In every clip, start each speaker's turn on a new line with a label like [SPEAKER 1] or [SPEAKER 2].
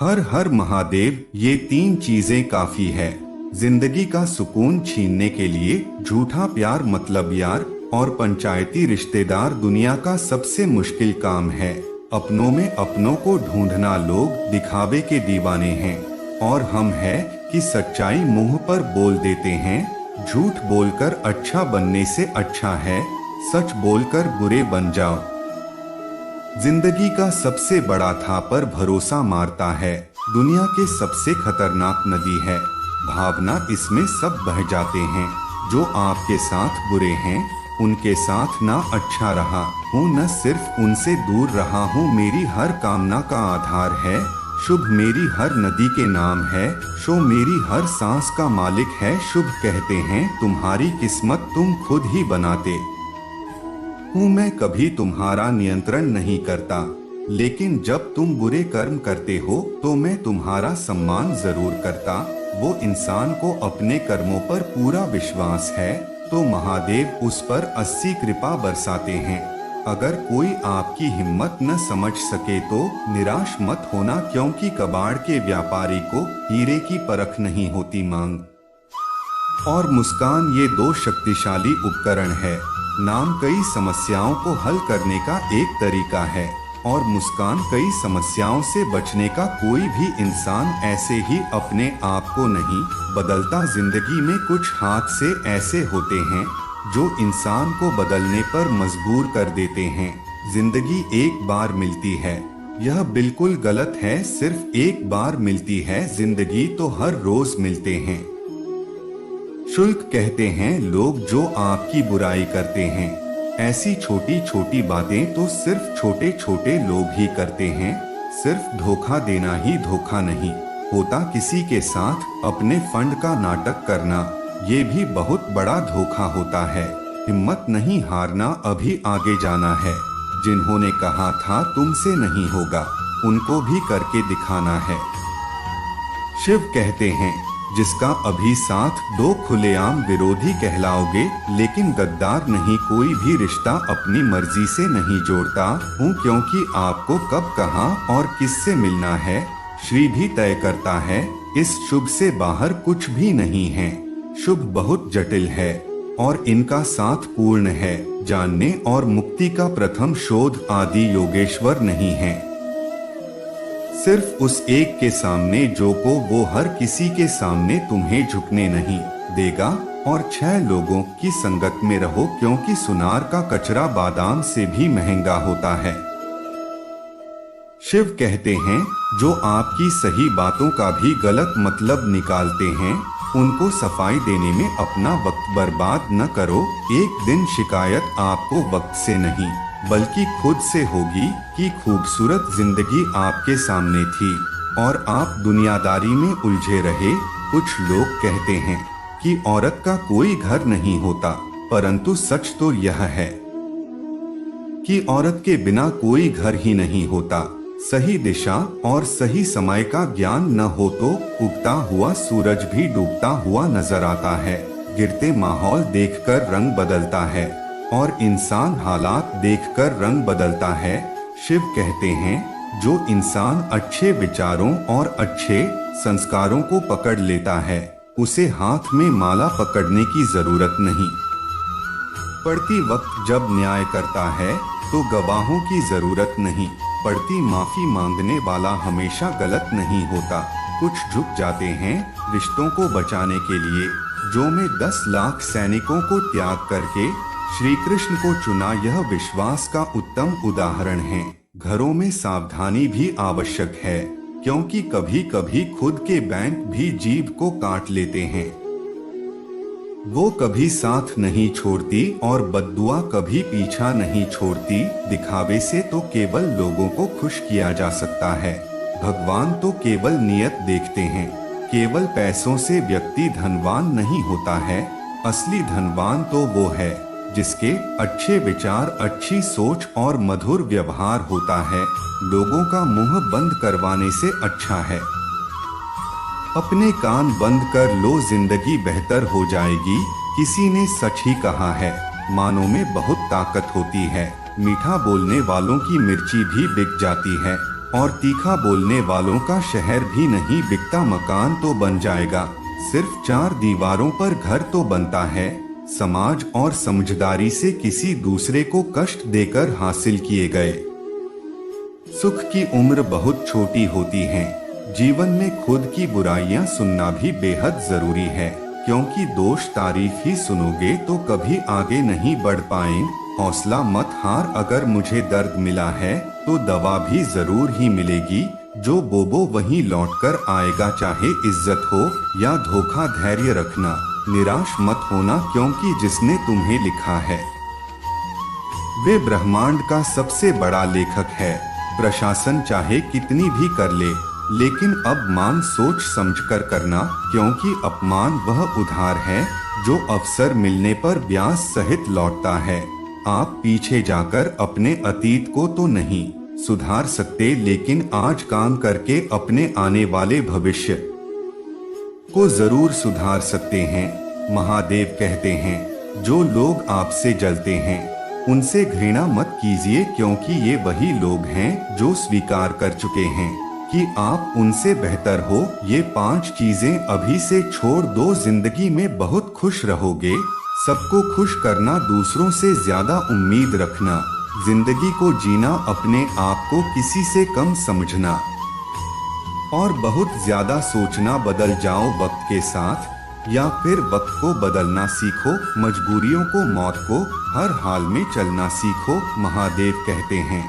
[SPEAKER 1] हर हर महादेव, ये तीन चीजें काफी है जिंदगी का सुकून छीनने के लिए। झूठा प्यार मतलब यार और पंचायती रिश्तेदार दुनिया का सबसे मुश्किल काम है। अपनों में अपनों को ढूंढना। लोग दिखावे के दीवाने हैं और हम है कि सच्चाई मुंह पर बोल देते हैं। झूठ बोलकर अच्छा बनने से अच्छा है सच बोलकर बुरे बन जाओ। जिंदगी का सबसे बड़ा था पर भरोसा मारता है। दुनिया के सबसे खतरनाक नदी है भावना, इसमें सब बह जाते हैं। जो आपके साथ बुरे हैं उनके साथ ना अच्छा रहा हूँ, न सिर्फ उनसे दूर रहा हूँ। मेरी हर कामना का आधार है शुभ, मेरी हर नदी के नाम है शो, मेरी हर सांस का मालिक है शुभ। कहते हैं तुम्हारी किस्मत तुम खुद ही बनाते हूँ, मैं कभी तुम्हारा नियंत्रण नहीं करता। लेकिन जब तुम बुरे कर्म करते हो तो मैं तुम्हारा सम्मान जरूर करता। वो इंसान को अपने कर्मों पर पूरा विश्वास है तो महादेव उस पर 80 कृपा बरसाते हैं। अगर कोई आपकी हिम्मत न समझ सके तो निराश मत होना, क्योंकि कबाड़ के व्यापारी को हीरे की परख नहीं होती। मांग और मुस्कान, ये दो शक्तिशाली उपकरण है। नाम कई समस्याओं को हल करने का एक तरीका है और मुस्कान कई समस्याओं से बचने का। कोई भी इंसान ऐसे ही अपने आप को नहीं बदलता। जिंदगी में कुछ हाथ से ऐसे होते हैं जो इंसान को बदलने पर मजबूर कर देते हैं। जिंदगी एक बार मिलती है, यह बिल्कुल गलत है। सिर्फ एक बार मिलती है जिंदगी, तो हर रोज मिलते हैं। शुल्क कहते हैं लोग जो आपकी बुराई करते हैं। ऐसी छोटी छोटी बातें तो सिर्फ छोटे छोटे लोग ही करते हैं। सिर्फ धोखा देना ही धोखा नहीं होता, किसी के साथ अपने फंड का नाटक करना ये भी बहुत बड़ा धोखा होता है। हिम्मत नहीं हारना, अभी आगे जाना है। जिन्होंने कहा था तुमसे नहीं होगा उनको भी करके दिखाना है। शिव कहते हैं जिसका अभी साथ दो खुलेआम विरोधी कहलाओगे, लेकिन गद्दार नहीं। कोई भी रिश्ता अपनी मर्जी से नहीं जोड़ता हूँ, क्योंकि आपको कब कहाँ और किससे मिलना है श्री भी तय करता है। इस शुभ से बाहर कुछ भी नहीं है। शुभ बहुत जटिल है और इनका साथ पूर्ण है। जानने और मुक्ति का प्रथम शोध आदि योगेश्वर नहीं है। सिर्फ उस एक के सामने जो को वो हर किसी के सामने तुम्हें झुकने नहीं देगा। और 6 लोगों की संगत में रहो, क्योंकि सुनार का कचरा बादाम से भी महंगा होता है। शिव कहते हैं जो आपकी सही बातों का भी गलत मतलब निकालते हैं उनको सफाई देने में अपना वक्त बर्बाद न करो। एक दिन शिकायत आपको वक्त से नहीं बल्कि खुद से होगी कि खूबसूरत जिंदगी आपके सामने थी और आप दुनियादारी में उलझे रहे। कुछ लोग कहते हैं कि औरत का कोई घर नहीं होता, परंतु सच तो यह है कि औरत के बिना कोई घर ही नहीं होता। सही दिशा और सही समय का ज्ञान न हो तो उगता हुआ सूरज भी डूबता हुआ नजर आता है। गिरते माहौल देखकर रंग बदलता है और इंसान हालात देखकर रंग बदलता है। शिव कहते हैं जो इंसान अच्छे विचारों और अच्छे संस्कारों को पकड़ लेता है उसे हाथ में माला पकड़ने की जरूरत नहीं पड़ती। वक्त जब न्याय करता है तो गवाहों की जरूरत नहीं पड़ती। माफी मांगने वाला हमेशा गलत नहीं होता। कुछ झुक जाते हैं रिश्तों को बचाने के लिए। जो में 10 लाख सैनिकों को त्याग करके श्री कृष्ण को चुना, यह विश्वास का उत्तम उदाहरण है। घरों में सावधानी भी आवश्यक है, क्योंकि कभी कभी खुद के बैंक भी जीभ को काट लेते हैं। वो कभी साथ नहीं छोड़ती और बद्दुआ कभी पीछा नहीं छोड़ती। दिखावे से तो केवल लोगों को खुश किया जा सकता है। भगवान तो केवल नियत देखते हैं। केवल पैसों से व्यक्ति धनवान नहीं होता है। असली धनवान तो वो है जिसके अच्छे विचार, अच्छी सोच और मधुर व्यवहार होता है। लोगों का मुंह बंद करवाने से अच्छा है अपने कान बंद कर लो, जिंदगी बेहतर हो जाएगी। किसी ने सच ही कहा है, मानों में बहुत ताकत होती है। मीठा बोलने वालों की मिर्ची भी बिक जाती है। और तीखा बोलने वालों का शहर भी नहीं बिकता, मकान तो बन जाएगा, सिर्फ 4 दीवारों पर घर तो बनता है। समाज और समझदारी से किसी दूसरे को कष्ट देकर हासिल किए गए सुख की उम्र बहुत छोटी होती है। जीवन में खुद की बुराइयां सुनना भी बेहद जरूरी है, क्योंकि दोष तारीफ ही सुनोगे तो कभी आगे नहीं बढ़ पाएंगे। हौसला मत हार, अगर मुझे दर्द मिला है तो दवा भी जरूर ही मिलेगी। जो बोबो वहीं लौटकर आएगा, चाहे इज्जत हो या धोखा। धैर्य रखना, निराश मत होना, क्योंकि जिसने तुम्हें लिखा है वे ब्रह्मांड का सबसे बड़ा लेखक है। प्रशासन चाहे कितनी भी कर ले, लेकिन अपमान सोच समझकर करना, क्योंकि अपमान वह उधार है जो अवसर मिलने पर ब्याज सहित लौटता है। आप पीछे जाकर अपने अतीत को तो नहीं सुधार सकते, लेकिन आज काम करके अपने आने वाले भविष्य को जरूर सुधार सकते हैं। महादेव कहते हैं, जो लोग आपसे जलते हैं उनसे घृणा मत कीजिए, क्योंकि ये वही लोग हैं जो स्वीकार कर चुके हैं कि आप उनसे बेहतर हो। ये 5 चीजें अभी से छोड़ दो, जिंदगी में बहुत खुश रहोगे। सबको खुश करना, दूसरों से ज्यादा उम्मीद रखना, जिंदगी को जीना, अपने आप को किसी से कम समझना और बहुत ज्यादा सोचना। बदल जाओ वक्त के साथ, या फिर वक्त को बदलना सीखो। मजबूरियों को, मौत को, हर हाल में चलना सीखो। महादेव कहते हैं,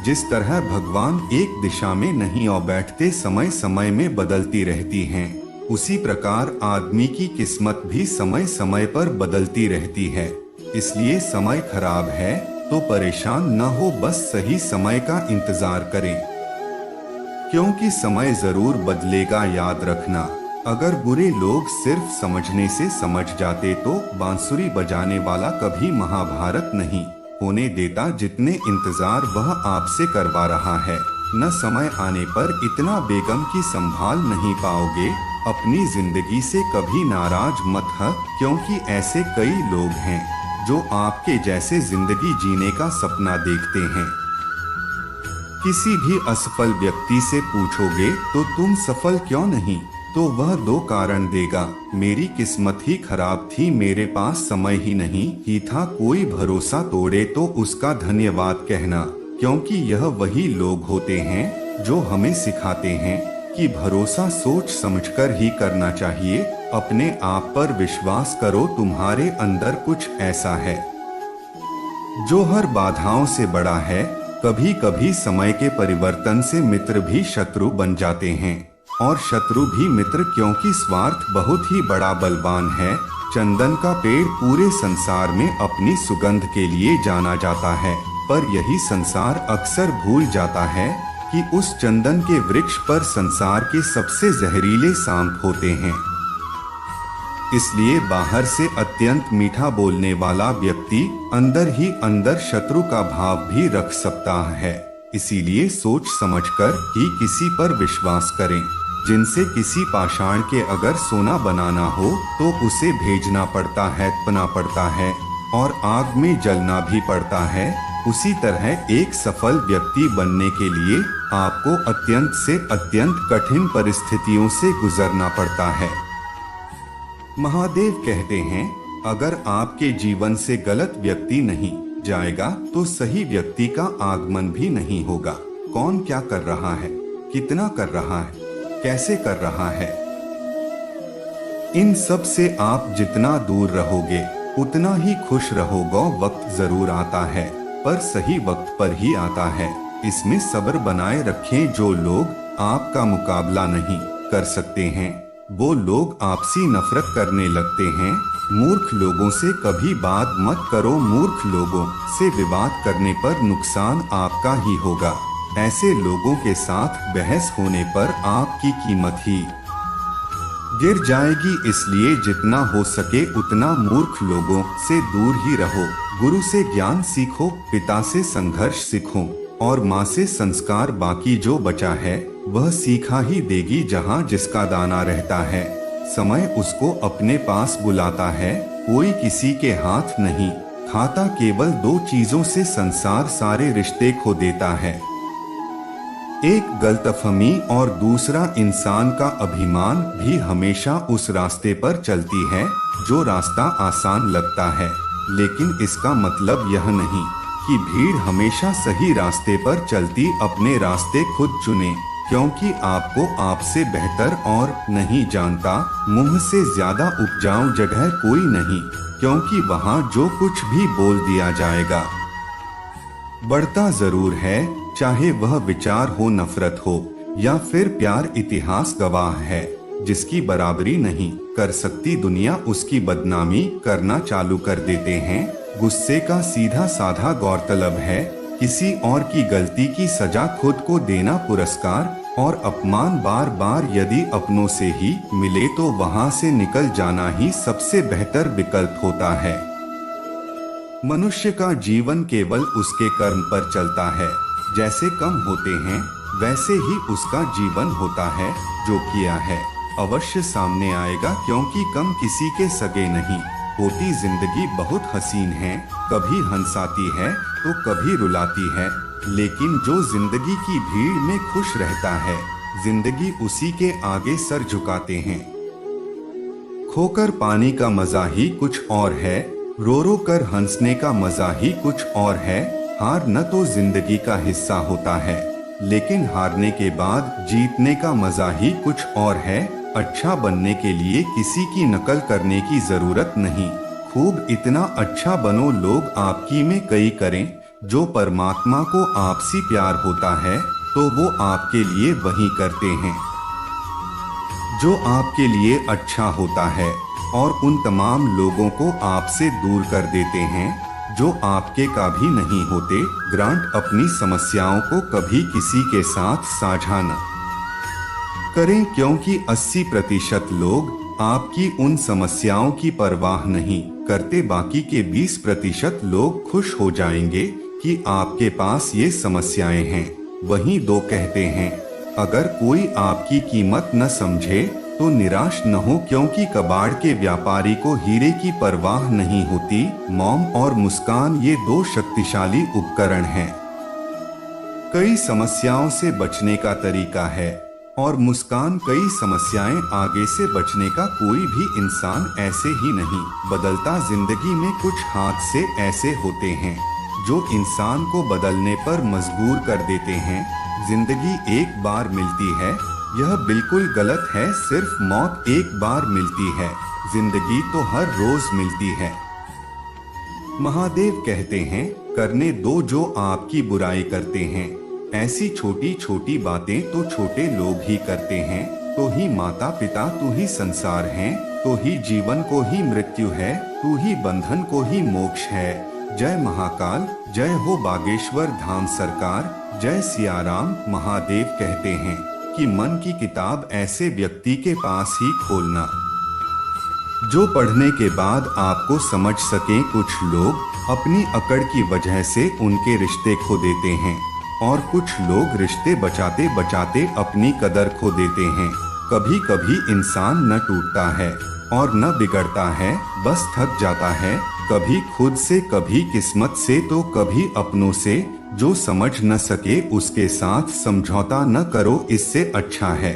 [SPEAKER 1] जिस तरह भगवान एक दिशा में नहीं और बैठते, समय समय में बदलती रहती हैं, उसी प्रकार आदमी की किस्मत भी समय समय पर बदलती रहती है। इसलिए समय खराब है तो परेशान न हो, बस सही समय का इंतजार करें, क्योंकि समय जरूर बदलेगा। याद रखना, अगर बुरे लोग सिर्फ समझने से समझ जाते तो बांसुरी बजाने वाला कभी महाभारत नहीं होने देता। जितने इंतजार वह आपसे करवा रहा है, न समय आने पर इतना बेगम की संभाल नहीं पाओगे। अपनी जिंदगी से कभी नाराज मत हो, क्योंकि ऐसे कई लोग हैं जो आपके जैसे जिंदगी जीने का सपना देखते हैं। किसी भी असफल व्यक्ति से पूछोगे तो तुम सफल क्यों नहीं, तो वह 2 कारण देगा, मेरी किस्मत ही खराब थी, मेरे पास समय ही नहीं ही था। कोई भरोसा तोड़े तो उसका धन्यवाद कहना, क्योंकि यह वही लोग होते हैं जो हमें सिखाते हैं कि भरोसा सोच समझकर ही करना चाहिए। अपने आप पर विश्वास करो, तुम्हारे अंदर कुछ ऐसा है जो हर बाधाओं से बड़ा है। कभी कभी समय के परिवर्तन से मित्र भी शत्रु बन जाते हैं और शत्रु भी मित्र, क्योंकि स्वार्थ बहुत ही बड़ा बलवान है। चंदन का पेड़ पूरे संसार में अपनी सुगंध के लिए जाना जाता है, पर यही संसार अक्सर भूल जाता है कि उस चंदन के वृक्ष पर संसार के सबसे जहरीले सांप होते हैं। इसलिए बाहर से अत्यंत मीठा बोलने वाला व्यक्ति अंदर ही अंदर शत्रु का भाव भी रख सकता है। इसीलिए सोच समझकर ही किसी पर विश्वास करें। जिनसे किसी पाषाण के अगर सोना बनाना हो तो उसे भेजना पड़ता है, पना पड़ता है और आग में जलना भी पड़ता है। उसी तरह एक सफल व्यक्ति बनने के लिए आपको अत्यंत से अत्यंत कठिन परिस्थितियों से गुजरना पड़ता है। महादेव कहते हैं, अगर आपके जीवन से गलत व्यक्ति नहीं जाएगा तो सही व्यक्ति का आगमन भी नहीं होगा। कौन क्या कर रहा है, कितना कर रहा है, कैसे कर रहा है, इन सब से आप जितना दूर रहोगे उतना ही खुश रहोगे। वक्त जरूर आता है पर सही वक्त पर ही आता है। इसमें सब्र बनाए रखें। जो लोग आपका मुकाबला नहीं कर सकते हैं वो लोग आपसी नफरत करने लगते हैं। मूर्ख लोगों से कभी बात मत करो। मूर्ख लोगों से विवाद करने पर नुकसान आपका ही होगा। ऐसे लोगों के साथ बहस होने पर आपकी कीमत ही गिर जाएगी। इसलिए जितना हो सके उतना मूर्ख लोगों से दूर ही रहो। गुरु से ज्ञान सीखो, पिता से संघर्ष सीखो और माँ से संस्कार। बाकी जो बचा है वह सीखा ही देगी। जहाँ जिसका दाना रहता है समय उसको अपने पास बुलाता है। कोई किसी के हाथ नहीं खाता। केवल 2 चीजों से संसार सारे रिश्ते खो देता है, एक गलतफहमी और दूसरा इंसान का अभिमान भी हमेशा उस रास्ते पर चलती है जो रास्ता आसान लगता है, लेकिन इसका मतलब यह नहीं कि भीड़ हमेशा सही रास्ते पर चलती अपने रास्ते खुद चुने, क्योंकि आपको आपसे बेहतर और नहीं जानता। मुंह से ज्यादा उपजाऊ जगह कोई नहीं, क्योंकि वहाँ जो कुछ भी बोल दिया जाएगा बढ़ता जरूर है, चाहे वह विचार हो, नफरत हो या फिर प्यार। इतिहास गवाह है, जिसकी बराबरी नहीं कर सकती दुनिया उसकी बदनामी करना चालू कर देते हैं। गुस्से का सीधा साधा गौरतलब है किसी और की गलती की सजा खुद को देना पुरस्कार, और अपमान बार बार यदि अपनों से ही मिले तो वहां से निकल जाना ही सबसे बेहतर विकल्प होता है। मनुष्य का जीवन केवल उसके कर्म पर चलता है, जैसे कम होते हैं वैसे ही उसका जीवन होता है। जो किया है अवश्य सामने आएगा, क्योंकि कम किसी के सगे नहीं होती। जिंदगी बहुत हसीन है, कभी हंसाती है तो कभी रुलाती है, लेकिन जो जिंदगी की भीड़ में खुश रहता है जिंदगी उसी के आगे सर झुकाते हैं। खोकर पाने का मजा ही कुछ और है, रो रो कर हंसने का मजा ही कुछ और है। हार न तो जिंदगी का हिस्सा होता है, लेकिन हारने के बाद जीतने का मजा ही कुछ और है। अच्छा बनने के लिए किसी की नकल करने की जरूरत नहीं, खूब इतना अच्छा बनो लोग आपकी में कई करें। जो परमात्मा को आपसी प्यार होता है तो वो आपके लिए वही करते हैं जो आपके लिए अच्छा होता है, और उन तमाम लोगों को आपसे दूर कर देते हैं जो आपके का भी नहीं होते। ग्रांट अपनी समस्याओं को कभी किसी के साथ साझा न करें, क्योंकि 80% लोग आपकी उन समस्याओं की परवाह नहीं करते। बाकी के 20% लोग खुश हो जाएंगे कि आपके पास ये समस्याएं हैं। वहीं 2 कहते हैं, अगर कोई आपकी कीमत न समझे तो निराश न हो, क्योंकि कबाड़ के व्यापारी को हीरे की परवाह नहीं होती। मौन और मुस्कान ये 2 शक्तिशाली उपकरण हैं। कई समस्याओं से बचने का तरीका है, और मुस्कान कई समस्याएं आगे से बचने का। कोई भी इंसान ऐसे ही नहीं बदलता। जिंदगी में कुछ हादसे ऐसे होते हैं जो इंसान को बदलने पर मजबूर कर देते हैं। जिंदगी एक बार मिलती है, यह बिल्कुल गलत है। सिर्फ मौत एक बार मिलती है, जिंदगी तो हर रोज मिलती है। महादेव कहते हैं, करने दो जो आपकी बुराई करते हैं। ऐसी छोटी छोटी बातें तो छोटे लोग ही करते हैं। तो ही माता पिता, तू ही संसार है, तो ही जीवन को ही मृत्यु है, तू ही बंधन को ही मोक्ष है। जय महाकाल, जय हो बागेश्वर धाम सरकार, जय सियाराम। महादेव कहते हैं कि मन की किताब ऐसे व्यक्ति के पास ही खोलना जो पढ़ने के बाद आपको समझ सके। कुछ लोग अपनी अकड़ की वजह से उनके रिश्ते खो देते हैं, और कुछ लोग रिश्ते बचाते बचाते अपनी कदर खो देते हैं। कभी कभी इंसान न टूटता है और न बिगड़ता है, बस थक जाता है। कभी खुद से, कभी किस्मत से, तो कभी अपनों से। जो समझ न सके उसके साथ समझौता न करो, इससे अच्छा है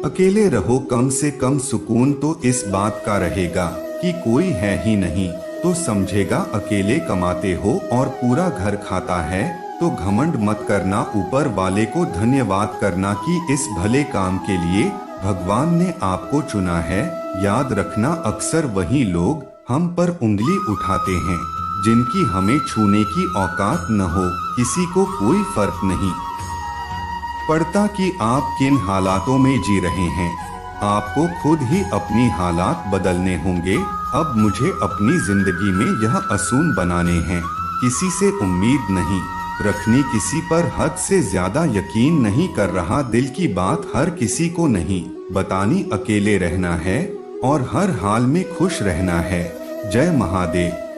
[SPEAKER 1] अकेले रहो। कम से कम सुकून तो इस बात का रहेगा कि कोई है ही नहीं, तो समझेगा अकेले कमाते हो और पूरा घर खाता है। तो घमंड मत करना, ऊपर वाले को धन्यवाद करना कि इस भले काम के लिए भगवान ने आपको चुना है। याद रखना, अक्सर वही लोग हम पर उंगली उठाते हैं जिनकी हमें छूने की औकात न हो। किसी को कोई फर्क नहीं पड़ता कि आप किन हालातों में जी रहे हैं, आपको खुद ही अपनी हालात बदलने होंगे। अब मुझे अपनी जिंदगी में यह असूल बनाने हैं, किसी से उम्मीद नहीं रखनी, किसी पर हद से ज्यादा यकीन नहीं कर रहा। दिल की बात हर किसी को नहीं बतानी, अकेले रहना है और हर हाल में खुश रहना है। जय महादेव।